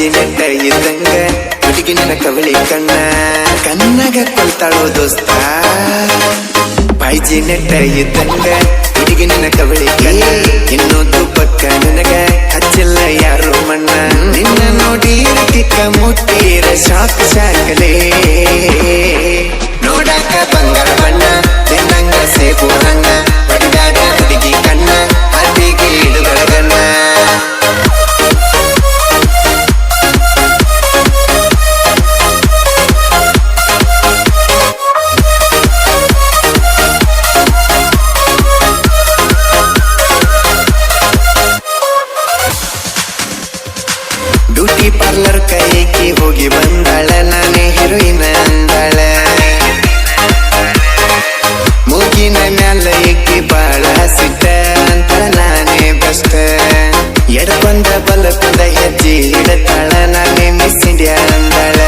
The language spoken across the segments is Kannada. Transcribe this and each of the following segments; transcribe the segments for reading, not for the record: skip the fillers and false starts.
ಪೈಜಿ ನೆಟ್ಟ ಇದ್ದಂಗ ಹುಡುಗಿ ನಿನ್ನ ಕವಳಿ ಕಣ್ಣಾಗ ಕೊಲ್ತಾಳೋ ದೋಸ್ತ. ಪೈಜಿ ನೆಟ್ಟ ಇದ್ದಂಗ ಹುಡುಗಿ ನಿನ್ನ ಕವಳಿ ಇನ್ನೊಂದು ಪಕ್ಕ ನನಗ ಹಚ್ಚಿಲ್ಲ ಯಾರು ಮಣ್ಣ. ನಿನ್ನ ನೋಡಿ ಕಿಕ್ಕ ಮುಟ್ಟಿರ ಶಾಕಲೇ ನೋಡಾಕ ಬಂಗಾರ ಬಣ್ಣ ಚೆನ್ನಂಗ ಸೇಬು ಹಣ್ಣ ಬಡಿದಾಡ ಹುಡುಗಿ ಕಣ್ಣ ಅದಿಗೆ ಇಡುಗಳಗಣ್ಣ. ಬ್ಯೂಟಿ ಪಾರ್ಲರ್ ಕೈಗೆ ಹೋಗಿ ಬಂದಾಳ ನಾನೇ ಹೀರೋಯಿನ್ ಅಂದಾಳ. ಮೂಗಿನ ಮ್ಯಾಲ ಏಕಿ ಬಾಳ ಸಿಟ್ಟ ಅಂತಾಳ ನಾನೇ ಬೆಸ್ಟ್. ಎಡಕೊಂದ ಬಲಕೊಂದ ಹೆಜ್ಜೆ ಹಿಡತಾಳ ನಾನೇ ಮಿಸ್ ಇಂಡಿಯಾ ಅಂದಾಳ.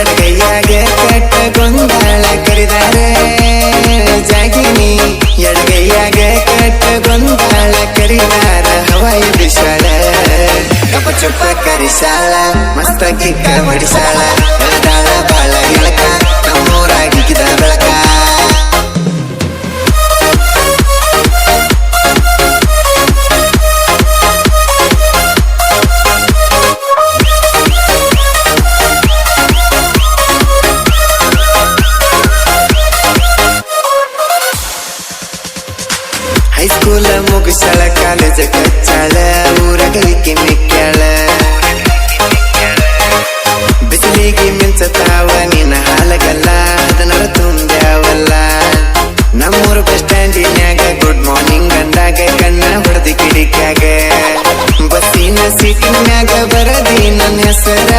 ಎಡಗೈಯಾಗ ಕಟ್ಟಗೊಂದಾಳ ಕರಿದಾರ ಜಾಗಿನಿ. ಎಡಗೈಯಾಗ ಕಟ್ಟಗೊಂದಾಳ ಕರಿದಾರ ಹವಾಯಿ ಬಿಸಾಳ. ಕಪ ಚುಪ್ಪ ಕರಿಸಾಳ ಮಸ್ತ ಕಿಕ್ಕ ಹೊಡಿಸಾಳ. ಎಳದಾಳ ಬಾಳ ಎಳಕ ನಮ್ಮೂರಾಗಿದ ಬೆಳಕ. ಹೈಸ್ಕೂಲ ಮುಗಿಸಾಳ ಕಾಲೇಜ್ ಕಚ್ಚಾಳ ಊರಾಗ ಈಕಿ ಮಿಕ್ಕ್ಯಾಳ. ಬಿಸಿಲಿಗೆ ಮಿಂಚತಾವ ನಿನ್ನ ಹಾಲಗಲ್ಲ ಅದನ್ನ ತುಂಬ್ಯಾವಲ್ಲ. ನಮ್ಮೂರು ಬಸ್ ಸ್ಟ್ಯಾಂಡಿನ್ಯಾಗ ಗುಡ್ ಮಾರ್ನಿಂಗ್ ಅಂದಾಗ ಕಣ್ಣ ಹೊಡೆದಿ ಕಿಡಿಕ್ಯಾಗ. ಬಸ್ಸಿನ ಸೀಟಿನ ಮ್ಯಾಗ ಬರದಿ ನನ್ನ ಹೆಸರ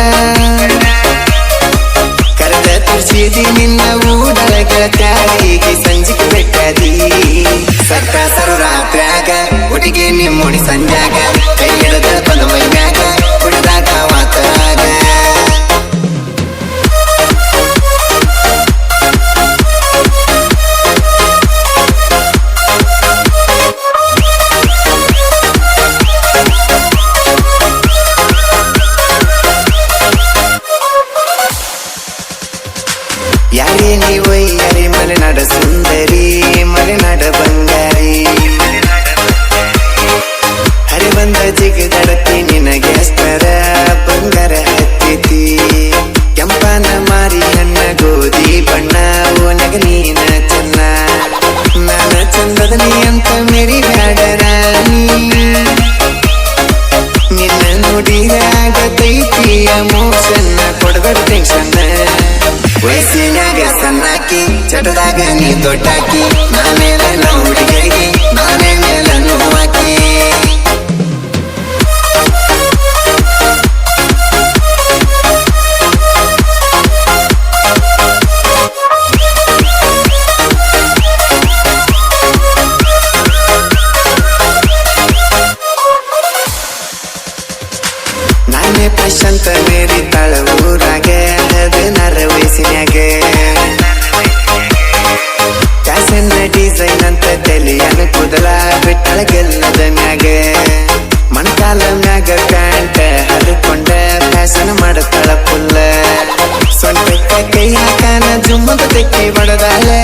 ಕರೆದ ತುರ್ಸಿದಿ ನಿನ್ನ ಊಡಳಗ ತ್ಯಾರಿಗೆ ಸಂಜಿಗೆ ಬೆಟ್ಟದಿ. ಸತ್ತ ಸರು ರಾತ್ರ್ಯಾಗ ಹುಡುಗಿ ನಿಮ್ಮುಡಿ ಸಂಜಾಗ ಕೈ ಹಿಡದ ಬಂದ ಮೈಮ್ಯಾಗ ಕುಡಿದಾಗ ಮಾತಾಗ. ಯಾರೇ ನೀವು ಯಾರೇ ಮಲೆನಾಡ ಸುಂದರಿ ಮಲೆನಾಡ ಬಂಗಾರಿ. ಹರಿ ಬಂದ ಜಿಗದಡತಿ ನಿನಗೆ ಅಷ್ಟರ ಬಂಗಾರ ಹತ್ತಿತಿ. ಕೆಂಪನ ಮಾರಿ ಹಣ್ಣ ಗೋಧಿ ಬಣ್ಣ ಓನಗ ನೀನ ಚೆನ್ನ. ನಾನ ಚಂದದ ನೀ ಅಂತ ಮೇರಿ ಬ್ಯಾಡ ರಾಣಿ. ನಿನ್ನ ನುಡಿಯಾಗತೈತಿ ಎಮೋಷನ್ ಕೊಡಬೇಡ ಟೆನ್ಷನ್. ವಯಸ್ಸಿನಾಗ ಸಣ್ಣಾಕಿ ಚಟದಾಗ ನೀ ದೊಡ್ಡಾಕಿ. ನಾನೇನ ಹುಡುಗಿಗೆ ನಾನೇ ಮೇಲ ನೋವಾಕಿ. ನಾನೇ ಪ್ರಶಾಂತ ಮೇರಿ ತಾಳ ಊರಾಗ 16 ವಯಸ್ಸಿನ್ಯಾಗ. ಫ್ಯಾಷನ್ ಡಿಸೈನ್ ಅಂತ ತಲಿಯನ ಕೂದಲ ಬಿಟ್ಟಳಗೆಲ್ಲದ ಮ್ಯಾಗ. ಮಣಕಾಲ ಮ್ಯಾಗ ಪ್ಯಾಂಟ್ ಹರಿಕೊಂಡ ಫ್ಯಾಷನ್ ಮಾಡತಾಳ ಫುಲ್ಲ. ಸೊಂಟಕ್ಕ ಕೈ ಹಾಕಾನ ಜುಮ್ಮದ ತೆಕ್ಕಿ ಬಡದಾಳೆ.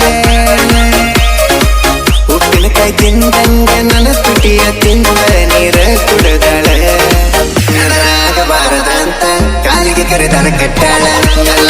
ಉಪ್ಪಿನಕಾಯಿ ತಿಂದಂಗ ನನ್ನ ತುಟಿಯ ತಿಂದ ನೀರ ಕುಡದಾಳ. ಬಾರದ ಅಂತ ಕಾಲಿಗೆ ಕರೆದಾರ ಕಟ್ಟಾಳ. ಎಲ್ಲ